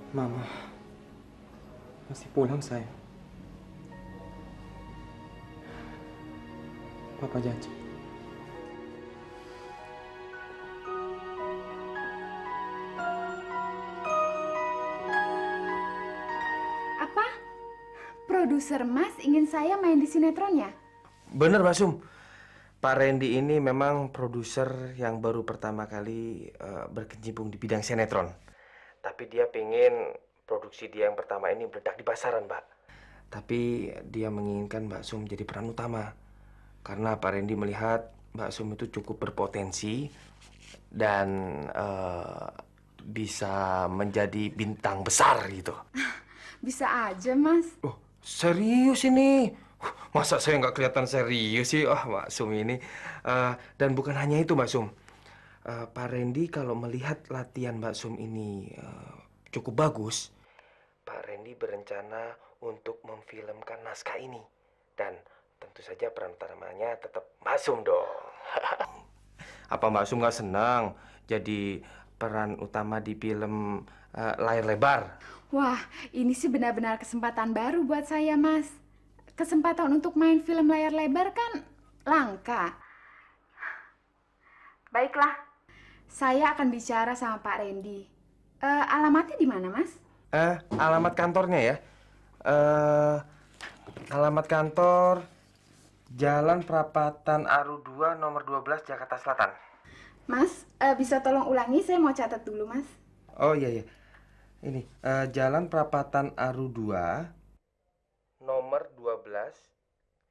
Mama, masih pulang saya. Papa janji. Apa? Produser Mas ingin saya main di sinetronnya? Bener, Mbak Sum. Pak Randy ini memang produser yang baru pertama kali berkecimpung di bidang sinetron. Tapi dia pengen produksi dia yang pertama ini meledak di pasaran, Mbak. Tapi dia menginginkan Mbak Sum jadi peran utama. Karena Pak Randy melihat Mbak Sum itu cukup berpotensi dan bisa menjadi bintang besar gitu. Bisa aja, Mas. Oh, serius ini? Masa saya nggak kelihatan serius sih? Ah, Mbak Sum ini. Dan bukan hanya itu, Mbak Sum. Pak Randy kalau melihat latihan Mbak Sum ini cukup bagus, Pak Randy berencana untuk memfilmkan naskah ini. Dan tentu saja peran utamanya tetap Mbak Sum dong. Apa Mbak Sum nggak senang jadi peran utama di film layar lebar? Wah, ini sih benar-benar kesempatan baru buat saya, Mas. Kesempatan untuk main film layar lebar kan langka. Baiklah, saya akan bicara sama Pak Randy. Alamatnya di mana, Mas? Alamat kantornya ya. Alamat kantor Jalan Prapatan Aru 2 nomor 12 Jakarta Selatan. Mas, bisa tolong ulangi? Saya mau catat dulu, Mas. Oh iya iya. Ini Jalan Prapatan Aru 2 nomor 12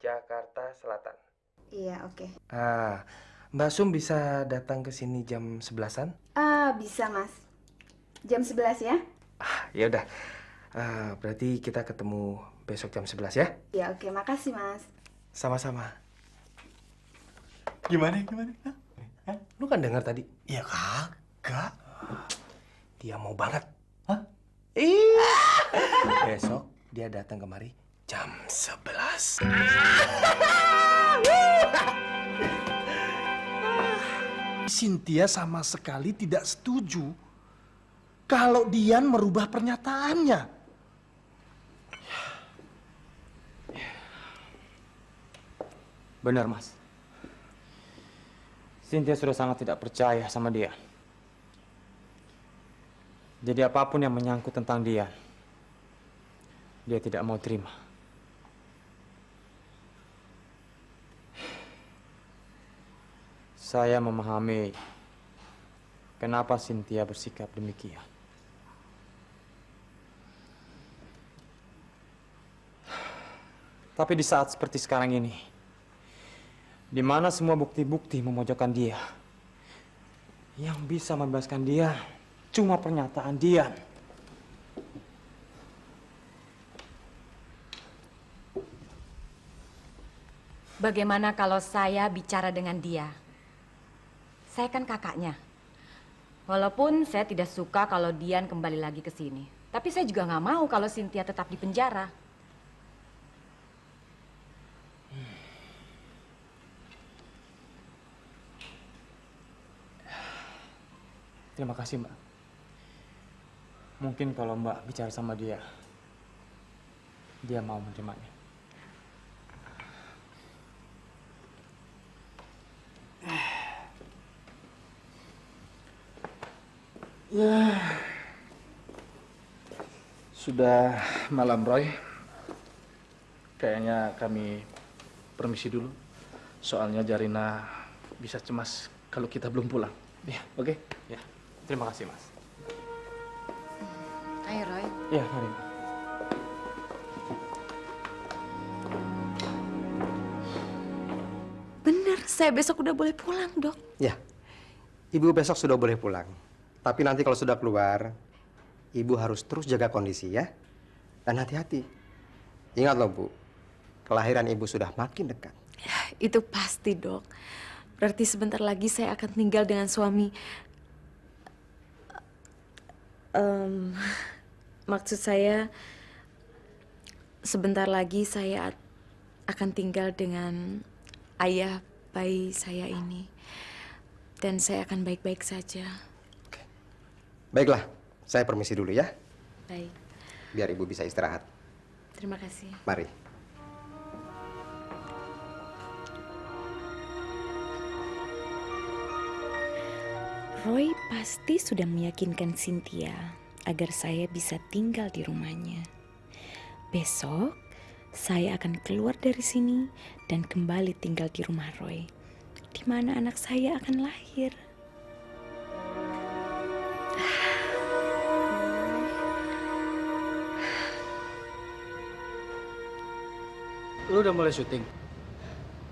Jakarta Selatan. Iya, oke. Mbak Sum bisa datang ke sini jam 11-an? Bisa, Mas. Jam 11 ya? Ya udah. Berarti kita ketemu besok jam 11 ya? Ya, oke. Makasih, Mas. Sama-sama. Gimana? Hah? Lu kan dengar tadi? Ya kagak. Dia mau banget. Hah? Iya. Besok dia datang kemari jam 11. Cynthia sama sekali tidak setuju kalau Dian merubah pernyataannya. Benar, Mas. Cynthia sudah sangat tidak percaya sama dia. Jadi apapun yang menyangkut tentang dia tidak mau terima. Saya memahami kenapa Cynthia bersikap demikian. Tapi di saat seperti sekarang ini, di mana semua bukti-bukti memojokkan dia, yang bisa membebaskan dia cuma pernyataan dia. Bagaimana kalau saya bicara dengan dia? Saya kan kakaknya. Walaupun saya tidak suka kalau Dian kembali lagi ke sini. Tapi saya juga nggak mau kalau Cynthia tetap di penjara. Terima kasih, Mbak. Mungkin kalau Mbak bicara sama dia mau menerimanya. Ya, sudah malam, Roy. Kayaknya kami permisi dulu. Soalnya Jarina bisa cemas kalau kita belum pulang. Ya, Oke? ya. Terima kasih, Mas. Ayo, Roy. Ya, mari, Mbak. Bener, saya besok udah boleh pulang, Dok. Ya, Ibu besok sudah boleh pulang. Tapi nanti kalau sudah keluar, Ibu harus terus jaga kondisi ya. Dan hati-hati. Ingat loh, Bu. Kelahiran Ibu sudah makin dekat. Ya, itu pasti, Dok. Berarti sebentar lagi saya akan tinggal dengan suami. Maksud saya, sebentar lagi saya akan tinggal dengan ayah bayi saya ini. Dan saya akan baik-baik saja. Baiklah, saya permisi dulu ya. Baik, biar ibu bisa istirahat. terima kasih. Mari. Roy pasti sudah meyakinkan Cynthia agar saya bisa tinggal di rumahnya. Besok, saya akan keluar dari sini dan kembali tinggal di rumah Roy, di mana anak saya akan lahir. Lu udah mulai syuting?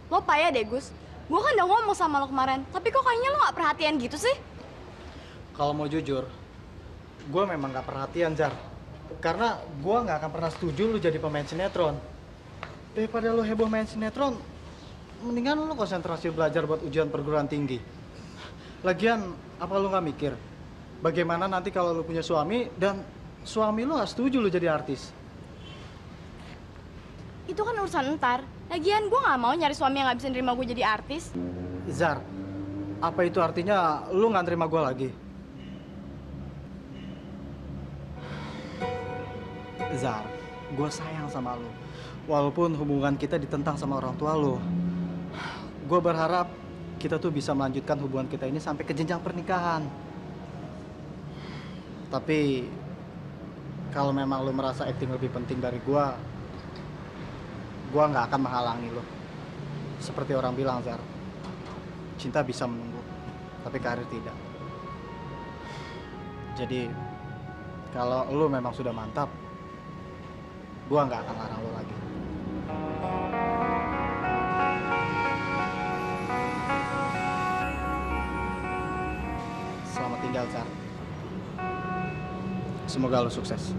Lo payah deh, Gus. Gue kan udah ngomong sama lo kemarin, tapi kok kayaknya lo gak perhatian gitu sih? Kalau mau jujur, gue memang gak perhatian, Zar. Karena gue gak akan pernah setuju lu jadi pemain sinetron. Daripada lu heboh main sinetron, mendingan lu konsentrasi belajar buat ujian perguruan tinggi. Lagian, apa lu gak mikir? Bagaimana nanti kalau lu punya suami dan suami lu gak setuju lu jadi artis? Itu kan urusan ntar. Lagian gue gak mau nyari suami yang gak bisa nerima gue jadi artis. Zar, apa itu artinya lu gak nerima gue lagi? Zar, gue sayang sama lu. Walaupun hubungan kita ditentang sama orang tua lu. Gue berharap kita tuh bisa melanjutkan hubungan kita ini sampai ke jenjang pernikahan. Tapi kalau memang lu merasa acting lebih penting dari gue nggak akan menghalangi lu. Seperti orang bilang, Zar, cinta bisa menunggu, tapi karir tidak. Jadi kalau lu memang sudah mantap, gua nggak akan larang lu lagi. Selamat tinggal, Zar. Semoga lu sukses.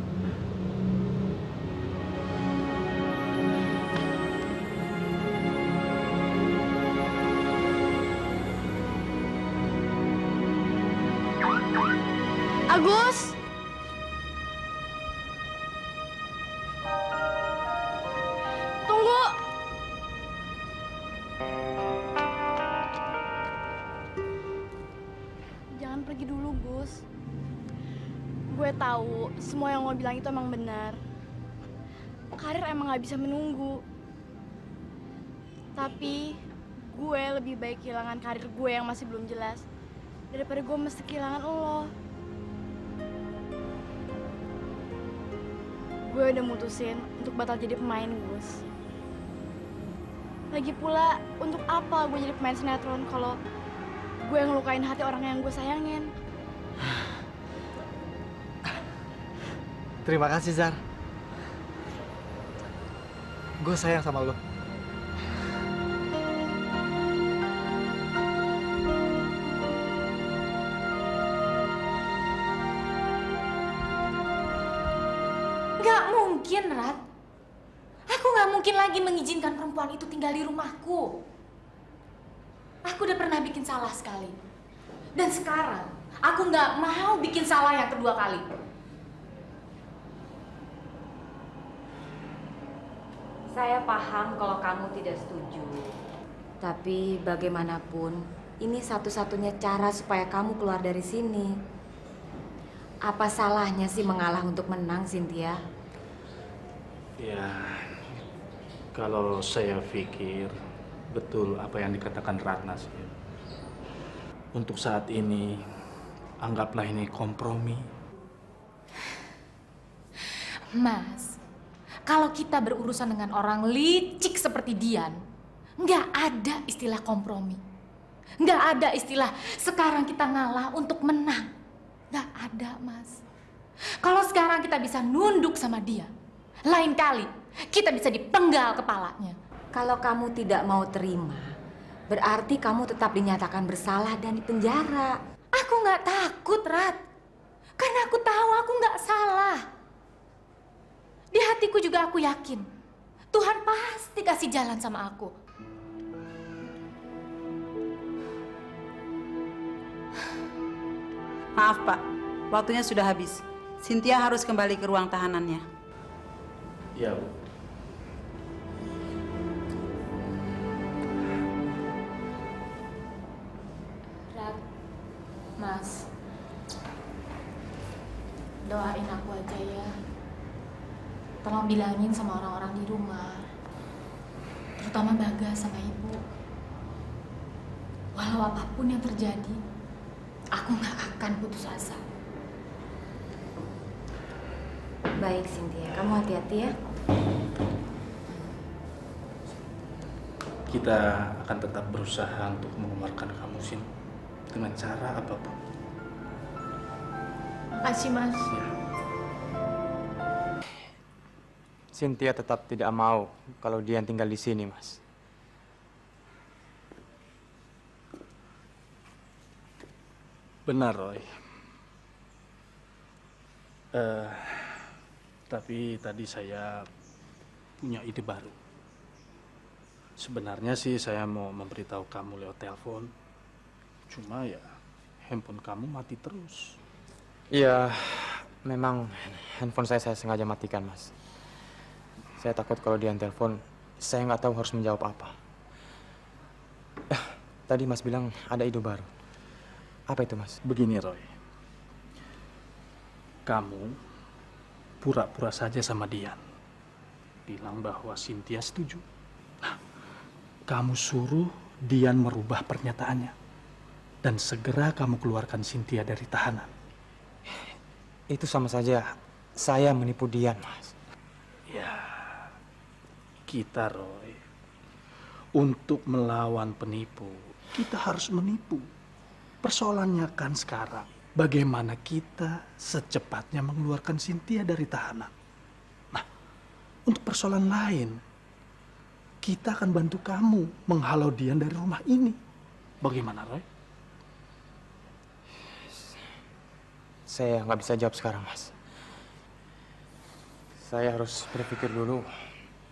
Agus! Tunggu! Jangan pergi dulu, Gus. Gue tahu semua yang lo bilang itu emang benar. Karir emang gak bisa menunggu. Tapi gue lebih baik kehilangan karir gue yang masih belum jelas daripada gue mesti kehilangan lo. Gue udah mutusin untuk batal jadi pemain, Gus. Lagi pula, untuk apa gue jadi pemain sinetron kalau gue ngelukain hati orang yang gue sayangin? Terima kasih, Zar. Gue sayang sama lo. Gak mungkin, Rat. Aku gak mungkin lagi mengizinkan perempuan itu tinggal di rumahku. Aku udah pernah bikin salah sekali. Dan sekarang, aku gak mau bikin salah yang kedua kali. Saya paham kalau kamu tidak setuju. Tapi bagaimanapun, ini satu-satunya cara supaya kamu keluar dari sini. Apa salahnya sih mengalah untuk menang, Cynthia? Ya, kalau saya pikir betul apa yang dikatakan Ratna sih. Untuk saat ini, anggaplah ini kompromi. Mas, kalau kita berurusan dengan orang licik seperti Dian, nggak ada istilah kompromi. Nggak ada istilah sekarang kita ngalah untuk menang. Nggak ada, Mas. Kalau sekarang kita bisa nunduk sama dia, lain kali kita bisa dipenggal kepalanya. Kalau kamu tidak mau terima, berarti kamu tetap dinyatakan bersalah dan dipenjara. Aku nggak takut, Rat. Karena aku tahu aku nggak salah. Di hatiku juga aku yakin Tuhan pasti kasih jalan sama aku. Maaf Pak, waktunya sudah habis. Cynthia harus kembali ke ruang tahanannya. Ya, Bu. Rat, Mas, doain aku aja aja ya. Tolong bilangin sama orang-orang di rumah, terutama Bagas sama Ibu. Walau apapun yang terjadi, aku nggak akan putus asa. Baik, Cynthia. Kamu hati-hati ya. Kita akan tetap berusaha untuk mengeluarkan kamu, Sin. Dengan cara apapun. Makasih, Mas. Ya. Cynthia tetap tidak mau kalau Dian tinggal di sini, Mas. Benar, Roy. Tapi tadi saya punya ide baru. Sebenarnya sih saya mau memberitahu kamu lewat telepon. Cuma ya handphone kamu mati terus. Iya, memang handphone saya sengaja matikan, Mas. Saya takut kalau Dian telepon, saya nggak tahu harus menjawab apa. Tadi Mas bilang ada ide baru. Apa itu, Mas? Begini, Roy. Kamu pura-pura saja sama Dian. Bilang bahwa Cynthia setuju. Nah, kamu suruh Dian merubah pernyataannya. Dan segera kamu keluarkan Cynthia dari tahanan. Itu sama saja saya menipu Dian, Mas. Ya, kita, Roy, untuk melawan penipu, kita harus menipu. Persoalannya kan sekarang, bagaimana kita secepatnya mengeluarkan Cynthia dari tahanan. Nah, untuk persoalan lain, kita akan bantu kamu menghalau Dian dari rumah ini. Bagaimana, Roy? Saya nggak bisa jawab sekarang, Mas. Saya harus berpikir dulu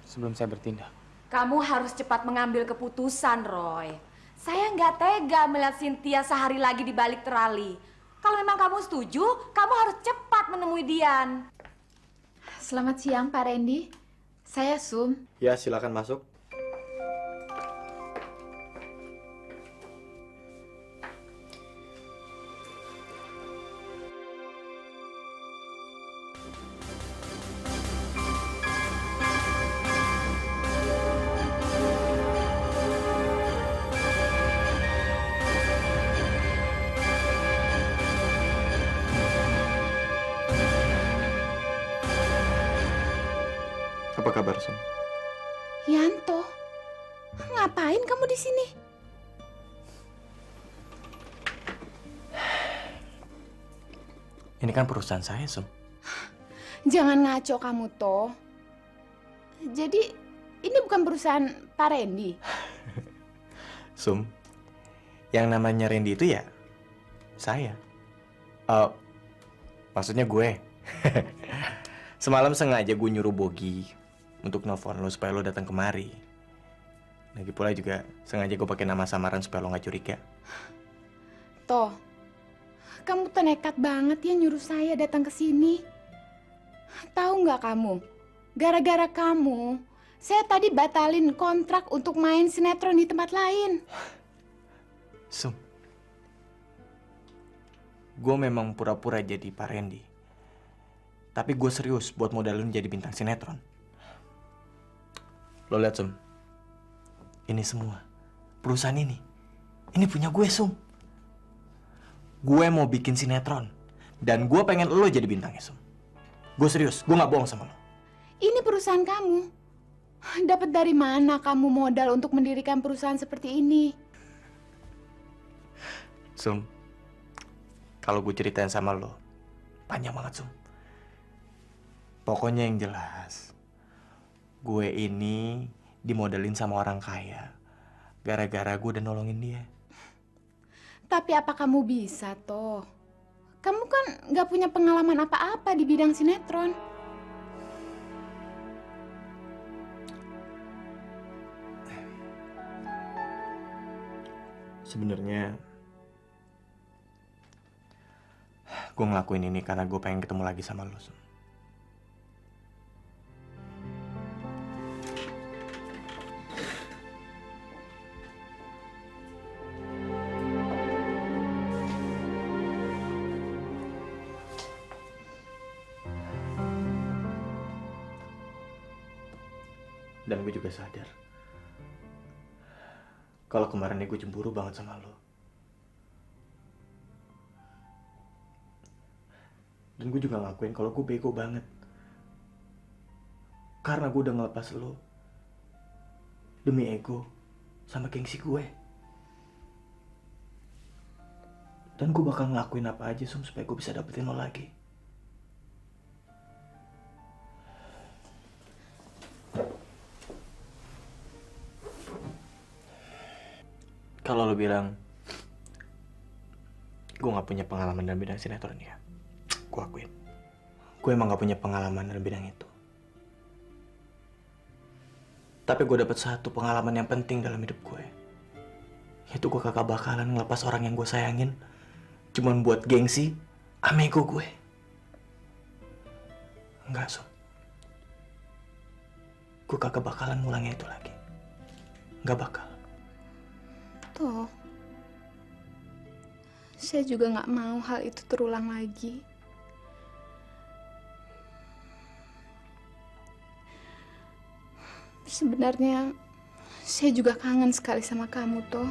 sebelum saya bertindak. Kamu harus cepat mengambil keputusan, Roy. Saya nggak tega melihat Cynthia sehari lagi di balik terali. Kalau memang kamu setuju, kamu harus cepat menemui Dian. Selamat siang, Pak Randy. Saya Sum. Ya, silakan masuk. Apa kabar, Sum? Yanto, ngapain kamu di sini? Ini kan perusahaan saya, Sum. Jangan ngaco kamu, Toh. Jadi, ini bukan perusahaan Pak Randy. Sum, yang namanya Randy itu ya saya. Maksudnya gue. Semalam sengaja gue nyuruh Bogi untuk nelfon lo supaya lo datang kemari. Lagi pula juga sengaja gue pakai nama samaran supaya lo nggak curiga. Toh, kamu tuh nekat banget ya nyuruh saya datang ke sini. Tahu nggak kamu? Gara-gara kamu, saya tadi batalin kontrak untuk main sinetron di tempat lain. Sum, gue memang pura-pura jadi Pak Randy. Tapi gue serius buat modalin jadi bintang sinetron. Lo lihat, Sum. Ini semua, perusahaan ini punya gue, Sum. Gue mau bikin sinetron. Dan gue pengen lo jadi bintangnya, Sum. Gue serius, gue gak bohong sama lo. Ini perusahaan kamu. Dapat dari mana kamu modal untuk mendirikan perusahaan seperti ini? Sum, kalau gue ceritain sama lo, panjang banget, Sum. Pokoknya yang jelas, gue ini dimodelin sama orang kaya. Gara-gara gue udah nolongin dia. Tapi apa kamu bisa, Toh? Kamu kan nggak punya pengalaman apa-apa di bidang sinetron. Sebenarnya gue ngelakuin ini karena gue pengen ketemu lagi sama lo, Sum. Dan gue juga sadar kalau kemarin gue cemburu banget sama lo. Dan gue juga ngakuin kalau gue bego banget. Karena gue udah ngelepas lo demi ego sama gengsi gue. Dan gue bakal ngelakuin apa aja supaya gue bisa dapetin lo lagi. Kalau lo bilang gue gak punya pengalaman dalam bidang sinetron ya, gue akuin. Gue emang gak punya pengalaman dalam bidang itu. Tapi gue dapet satu pengalaman yang penting dalam hidup gue. Yaitu gue kagak bakalan ngelepas orang yang gue sayangin cuman buat gengsi sama ego gue. Enggak, Sob. Gue kagak bakalan ngulangin itu lagi. Nggak bakal. Toh, saya juga nggak mau hal itu terulang lagi. Sebenarnya, saya juga kangen sekali sama kamu, Toh.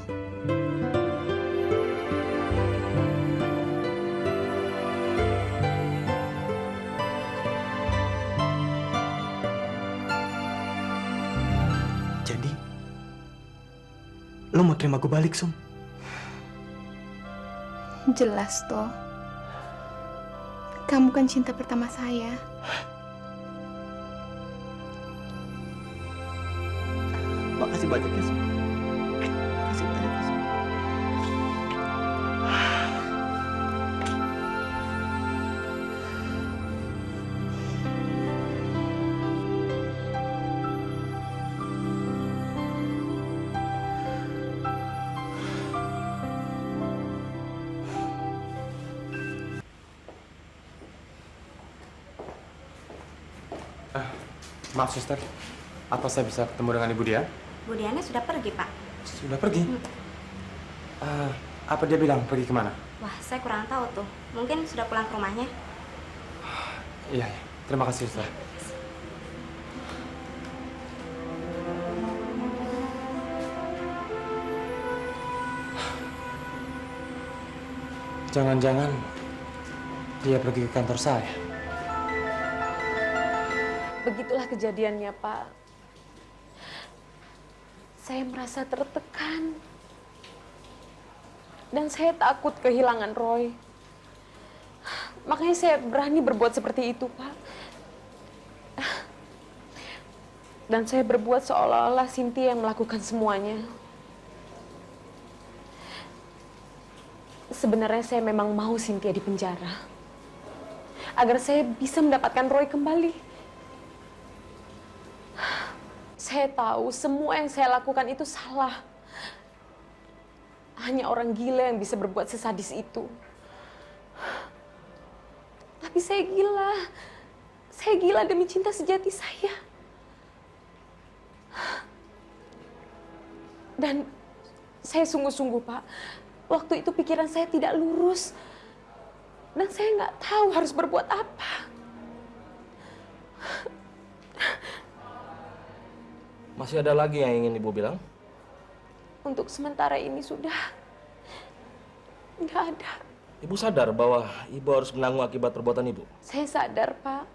Jadi, lo mau terima gue balik, Sum? Jelas, Toh. Kamu kan cinta pertama saya. Makasih banyak ya, Sum. Makasih banyak ya, Sum. Maaf, suster. Apa saya bisa ketemu dengan Ibu Dia? Bu Diana sudah pergi, Pak. Sudah pergi? Apa dia bilang pergi kemana? Wah, saya kurang tahu tuh. Mungkin sudah pulang ke rumahnya. Iya, iya. Terima kasih, suster. Jangan-jangan dia pergi ke kantor saya. Begitulah kejadiannya, Pak. Saya merasa tertekan. Dan saya takut kehilangan Roy. Makanya saya berani berbuat seperti itu, Pak. Dan saya berbuat seolah-olah Cynthia yang melakukan semuanya. Sebenarnya saya memang mau Cynthia di penjara. Agar saya bisa mendapatkan Roy kembali. Saya tahu semua yang saya lakukan itu salah. Hanya orang gila yang bisa berbuat sesadis itu. Tapi saya gila. Saya gila demi cinta sejati saya. Dan saya sungguh-sungguh, Pak. Waktu itu pikiran saya tidak lurus. Dan saya nggak tahu harus berbuat apa. Masih ada lagi yang ingin Ibu bilang? Untuk sementara ini sudah nggak ada. Ibu sadar bahwa Ibu harus menanggung akibat perbuatan Ibu? Saya sadar, Pak.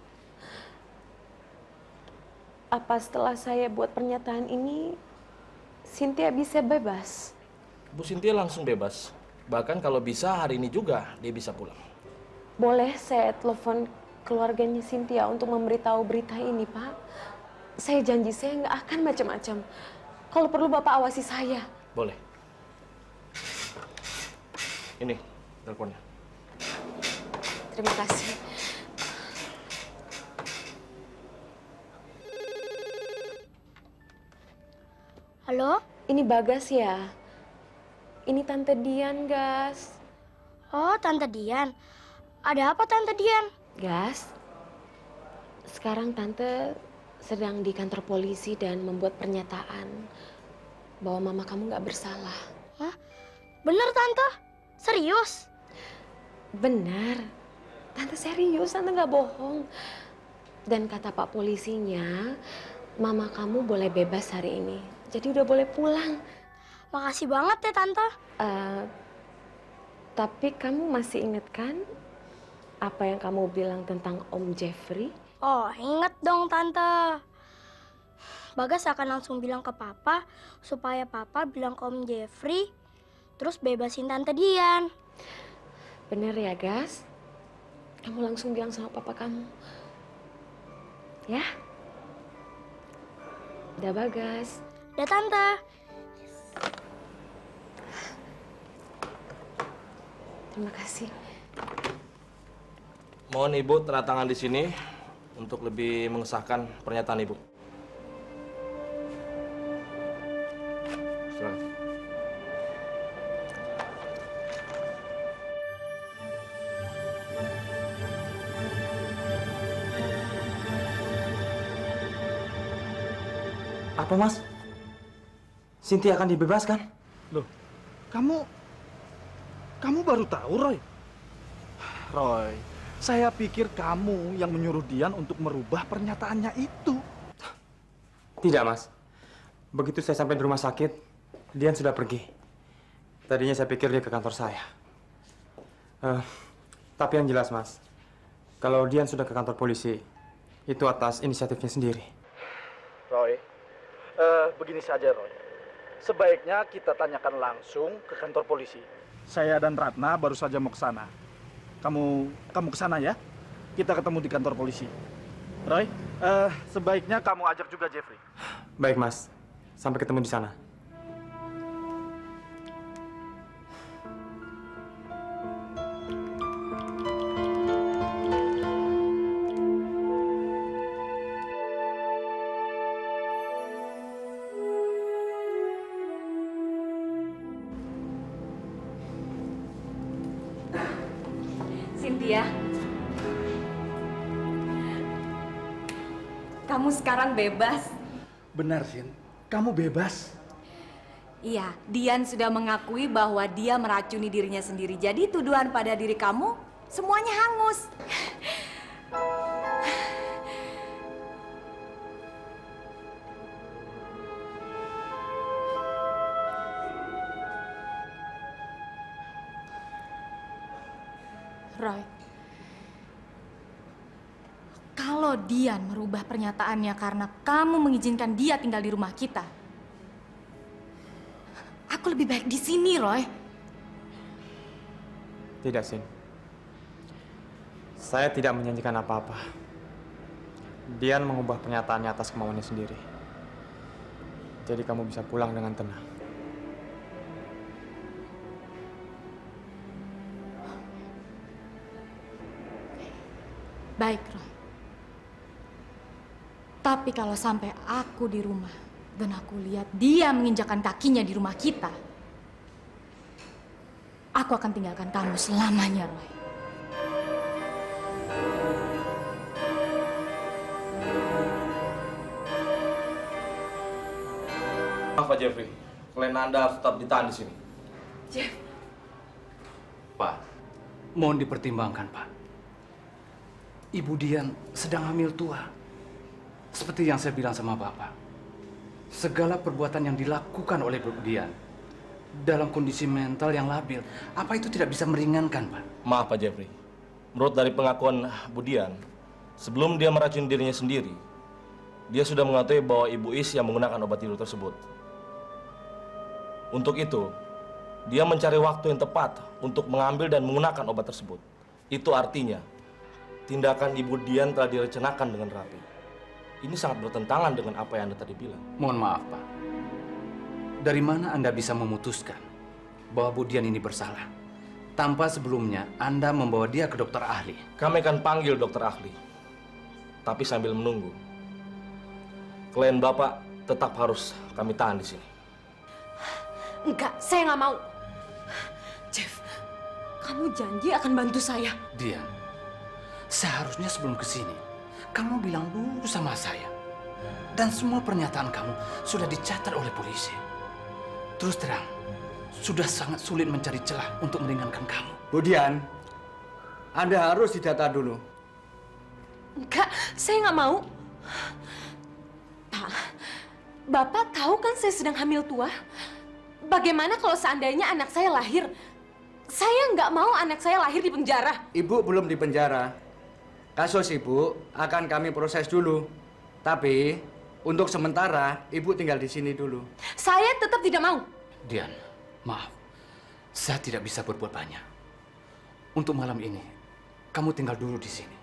Apa setelah saya buat pernyataan ini, Cynthia bisa bebas? Bu Cynthia langsung bebas. Bahkan kalau bisa hari ini juga dia bisa pulang. Boleh saya telepon keluarganya Cynthia untuk memberitahu berita ini, Pak? Saya janji saya nggak akan macam-macam. Kalau perlu Bapak awasi saya. Boleh. Ini teleponnya. Terima kasih. Halo? Ini Bagas ya? Ini Tante Dian, Gas. Oh, Tante Dian. Ada apa, Tante Dian? Gas, sekarang Tante sedang di kantor polisi dan membuat pernyataan bahwa mama kamu nggak bersalah. Hah? Bener, Tante? Serius? Benar. Tante serius, Tante nggak bohong. Dan kata Pak polisinya, Mama kamu boleh bebas hari ini. Jadi udah boleh pulang. Makasih banget ya, Tante. Tapi kamu masih inget kan apa yang kamu bilang tentang Om Jeffrey? Oh, inget dong, Tante. Bagas akan langsung bilang ke Papa supaya Papa bilang ke Om Jeffrey, terus bebasin Tante Dian. Bener ya, Gas? Kamu langsung bilang sama Papa kamu. Ya? Udah, Bagas. Udah, Tante. Terima kasih. Mohon Ibu tanda tangan di sini untuk lebih mengesahkan pernyataan Ibu. Silakan. Apa, Mas? Cynthia akan dibebaskan? Loh, kamu baru tahu, Roy? Roy, saya pikir kamu yang menyuruh Dian untuk merubah pernyataannya itu. Tidak, Mas. Begitu saya sampai di rumah sakit, Dian sudah pergi. Tadinya saya pikir dia ke kantor saya. Tapi yang jelas, Mas, kalau Dian sudah ke kantor polisi, itu atas inisiatifnya sendiri. Roy, begini saja, Roy. Sebaiknya kita tanyakan langsung ke kantor polisi. Saya dan Ratna baru saja mau ke sana. Kamu ke sana ya? Kita ketemu di kantor polisi. Roy, sebaiknya kamu ajak juga Jeffrey. Baik, Mas. Sampai ketemu di sana. Cynthia, kamu sekarang bebas. Benar, Sin. Kamu bebas. Iya, Dian sudah mengakui bahwa dia meracuni dirinya sendiri. Jadi tuduhan pada diri kamu semuanya hangus. Roy, kalau Dian merubah pernyataannya karena kamu mengizinkan dia tinggal di rumah kita, aku lebih baik di sini, Roy. Tidak, Sin. Saya tidak menjanjikan apa-apa. Dian mengubah pernyataannya atas kemauannya sendiri. Jadi kamu bisa pulang dengan tenang. Baik, Roy. Tapi kalau sampai aku di rumah dan aku lihat dia menginjakan kakinya di rumah kita, aku akan tinggalkan kamu selamanya, Roy. Maaf, Pak Jeffrey. Klien Anda harus tetap ditahan di sini. Jeff. Pak, mohon dipertimbangkan, Pak. Ibu Dian sedang hamil tua. Seperti yang saya bilang sama Bapak. Segala perbuatan yang dilakukan oleh Bu Dian dalam kondisi mental yang labil, apa itu tidak bisa meringankan, Pak? Maaf, Pak Jeffrey. Menurut dari pengakuan Bu Dian, sebelum dia meracuni dirinya sendiri, dia sudah mengetahui bahwa Ibu Is yang menggunakan obat tidur tersebut. Untuk itu, dia mencari waktu yang tepat untuk mengambil dan menggunakan obat tersebut. Itu artinya, tindakan Ibu Dian telah direncanakan dengan rapi. Ini sangat bertentangan dengan apa yang Anda tadi bilang. Mohon maaf, Pak. Dari mana Anda bisa memutuskan bahwa Bu Dian ini bersalah? Tanpa sebelumnya Anda membawa dia ke dokter ahli. Kami akan panggil dokter ahli. Tapi sambil menunggu, klien Bapak tetap harus kami tahan di sini. Enggak, saya nggak mau. Jeff, kamu janji akan bantu saya. Dian, seharusnya sebelum kesini, kamu bilang dulu sama saya. Dan semua pernyataan kamu sudah dicatat oleh polisi. Terus terang, sudah sangat sulit mencari celah untuk meringankan kamu. Bu Dian, Anda harus didata dulu. Enggak, saya nggak mau. Pak, Bapak tahu kan saya sedang hamil tua? Bagaimana kalau seandainya anak saya lahir? Saya nggak mau anak saya lahir di penjara. Ibu belum di penjara. Kasus ibu akan kami proses dulu. Tapi untuk sementara ibu tinggal di sini dulu. Saya tetap tidak mau. Dian, maaf. Saya tidak bisa berbuat banyak. Untuk malam ini, kamu tinggal dulu di sini.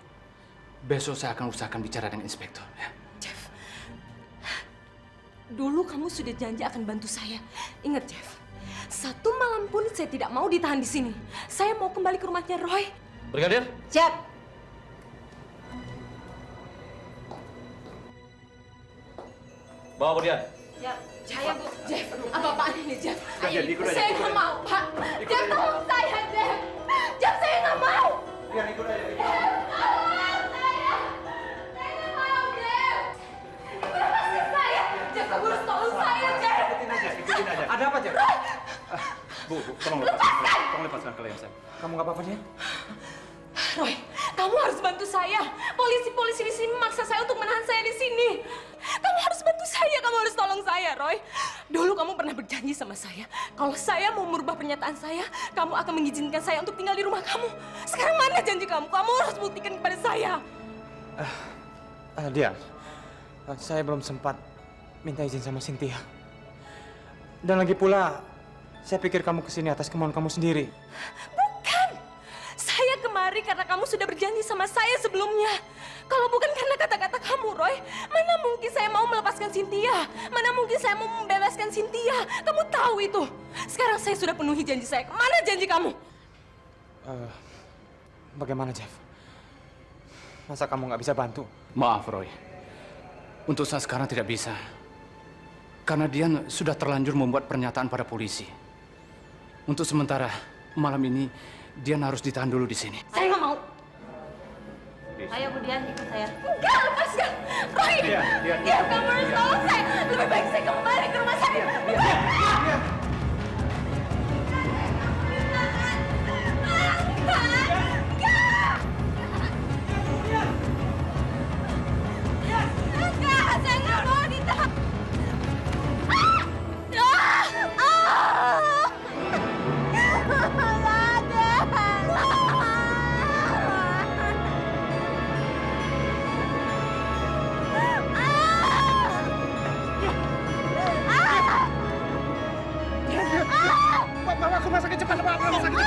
Besok saya akan usahakan bicara dengan inspektur. Ya. Jeff, dulu kamu sudah janji akan bantu saya. Ingat, Jeff. Satu malam pun saya tidak mau ditahan di sini. Saya mau kembali ke rumahnya Roy. Brigadir? Siap. Bawa Bu Dian. Siap. Saya, Bu. Jeff, apa-apaan ini, Jeff? Jadi, ikut aja, Saya ikut nggak aja. mau, Pak. Jeff, tolong saya, Jeff. Jeff, saya nggak mau. Dian, ikut aja. Jeff, tolong saya. Saya nggak mau, Jeff. Lepaskan saya. Jeff, kamu harus tolong saya, Jeff. Ikutin aja. Ada apa, Jeff? Bu, tolong lepaskan. Tolong lepaskan kalian saya. Kamu nggak apa-apa, Dian? Roy, kamu harus bantu saya. Polisi-polisi di sini memaksa saya untuk menahan saya di sini. Kamu harus bantu saya, kamu harus tolong saya, Roy. Dulu kamu pernah berjanji sama saya, kalau saya mau merubah pernyataan saya, kamu akan mengizinkan saya untuk tinggal di rumah kamu. Sekarang mana janji kamu? Kamu harus buktikan kepada saya. Dian, saya belum sempat minta izin sama Cynthia. Dan lagi pula, saya pikir kamu kesini atas kemauan kamu sendiri. Bukan. Saya kemari karena kamu sudah berjanji sama saya sebelumnya. Kalau bukan karena kata-kata kamu, Roy, mana mungkin saya mau melepaskan Cynthia? Mana mungkin saya mau membebaskan Cynthia? Kamu tahu itu. Sekarang saya sudah penuhi janji saya. Mana janji kamu? Bagaimana, Jeff? Masa kamu nggak bisa bantu? Maaf, Roy. Untuk saat sekarang tidak bisa. Karena Dian sudah terlanjur membuat pernyataan pada polisi. Untuk sementara, malam ini Dian harus ditahan dulu di sini. Saya nggak mau. Ayo Bu Dian, ikut saya. Enggak, lepaskan. Roy, Dian, kamu harus tolong saya. Lebih baik saya kembali ke rumah sakit. Enggak, saya nggak mau ditahan. Bawa ke rumah sakit cepat, bawa ke rumah sakit.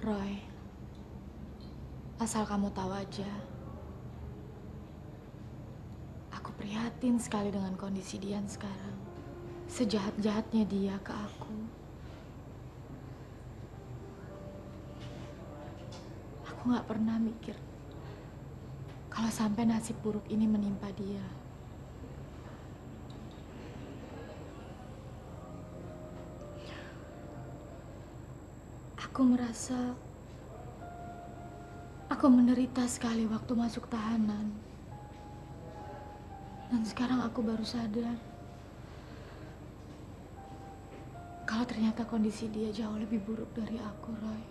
Roy, asal kamu tahu aja, aku prihatin sekali dengan kondisi Dian sekarang. Sejahat-jahatnya dia ke aku. Aku nggak pernah mikir kalau sampai nasib buruk ini menimpa dia. Aku merasa aku menderita sekali waktu masuk tahanan. Dan sekarang aku baru sadar kalau ternyata kondisi dia jauh lebih buruk dari aku, Roy.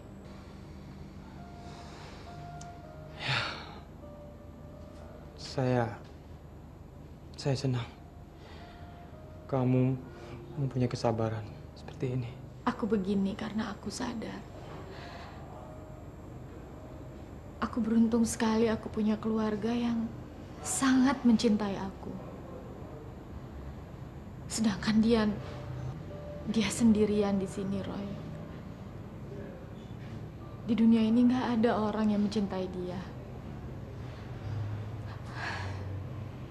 Saya senang kamu mempunyai kesabaran seperti ini. Aku begini karena aku sadar. Aku beruntung sekali aku punya keluarga yang sangat mencintai aku. Sedangkan dia sendirian di sini, Roy. Di dunia ini nggak ada orang yang mencintai dia.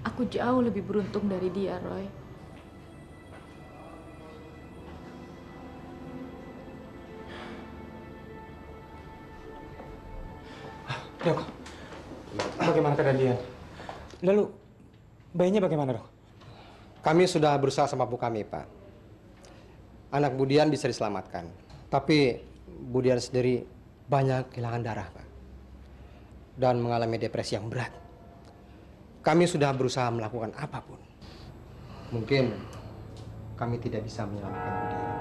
Aku jauh lebih beruntung dari dia, Roy. Dok, bagaimana keadaan Dian? Lalu, bayinya bagaimana, dok? Kami sudah berusaha sama Bu kami, Pak. Anak Bu Dian bisa diselamatkan. Tapi Bu Dian sendiri banyak kehilangan darah, Pak. Dan mengalami depresi yang berat. Kami sudah berusaha melakukan apapun. Mungkin kami tidak bisa menyelamatkan Bu Dian.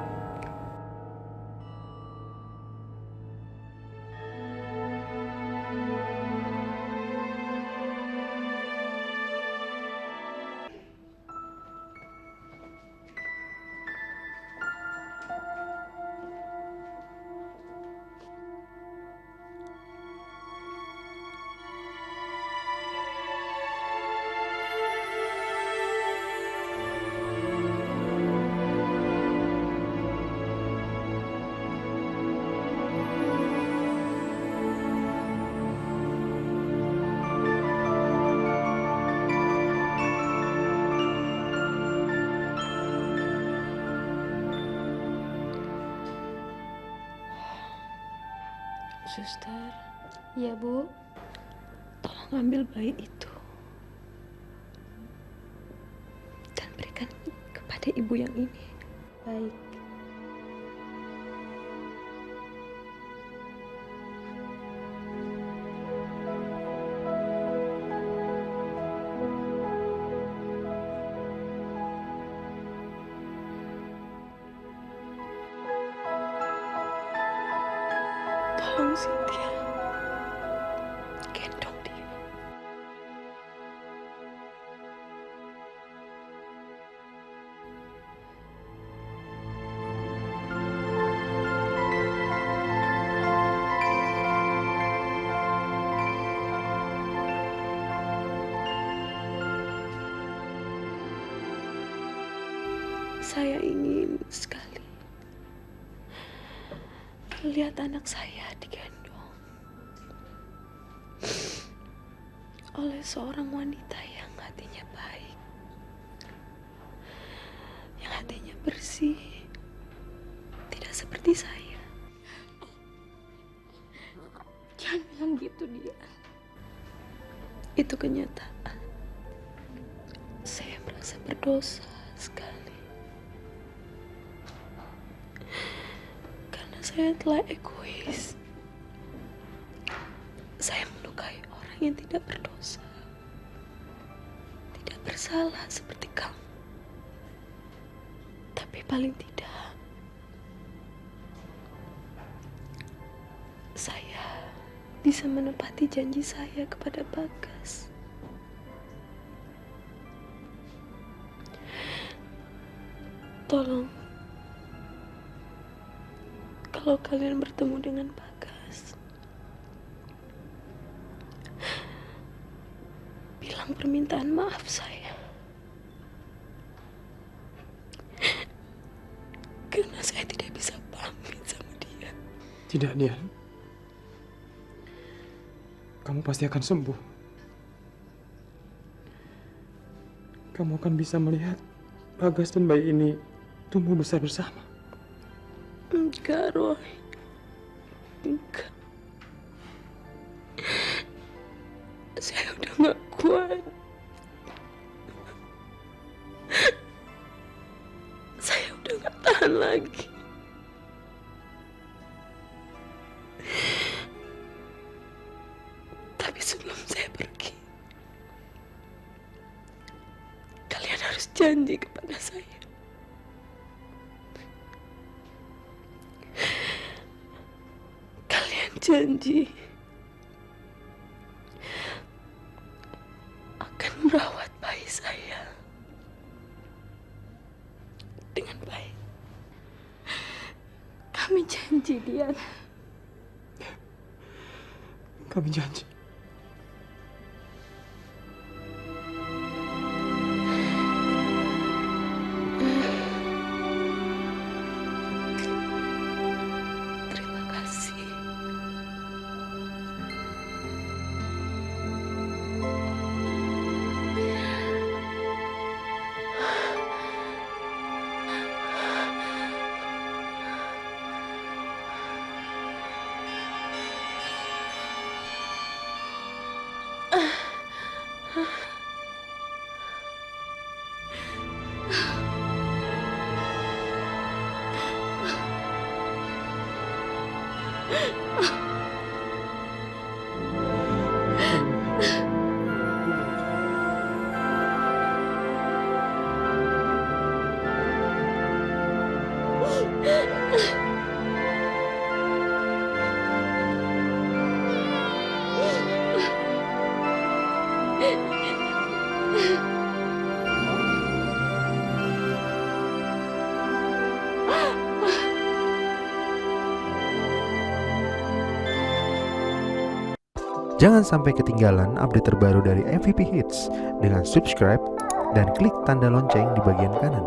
Suster, Iya, Bu. tolong ambil bayi itu dan berikan kepada ibu yang ini. Baik. Tolong Cynthia, gendong dia. Saya ingin sekali lihat anak saya digendong oleh seorang wanita yang hatinya baik, yang hatinya bersih, tidak seperti saya. Jangan bilang gitu, dia. Itu kenyataan. Saya merasa berdosa sekali. Karena saya telah egois. Saya melukai orang yang tidak berdosa. Tidak bersalah seperti kamu. Tapi paling tidak, saya bisa menepati janji saya kepada Bagas. Tolong, kalau kalian bertemu dengan Bagas, bilang permintaan maaf saya. Karena saya tidak bisa pamit sama dia. Tidak, Dian. Kamu pasti akan sembuh. Kamu akan bisa melihat Bagas dan bayi ini tumbuh besar bersama. Enggak, Roy. Enggak. Saya udah gak kuat. Saya udah gak tahan lagi. Tapi sebelum saya pergi, kalian harus janji kepada saya. Kalian janji akan merawat bayi saya dengan baik. Kami janji, Dian. Kami janji. Terima kasih. Jangan sampai ketinggalan update terbaru dari MVP Hits dengan subscribe dan klik tanda lonceng di bagian kanan.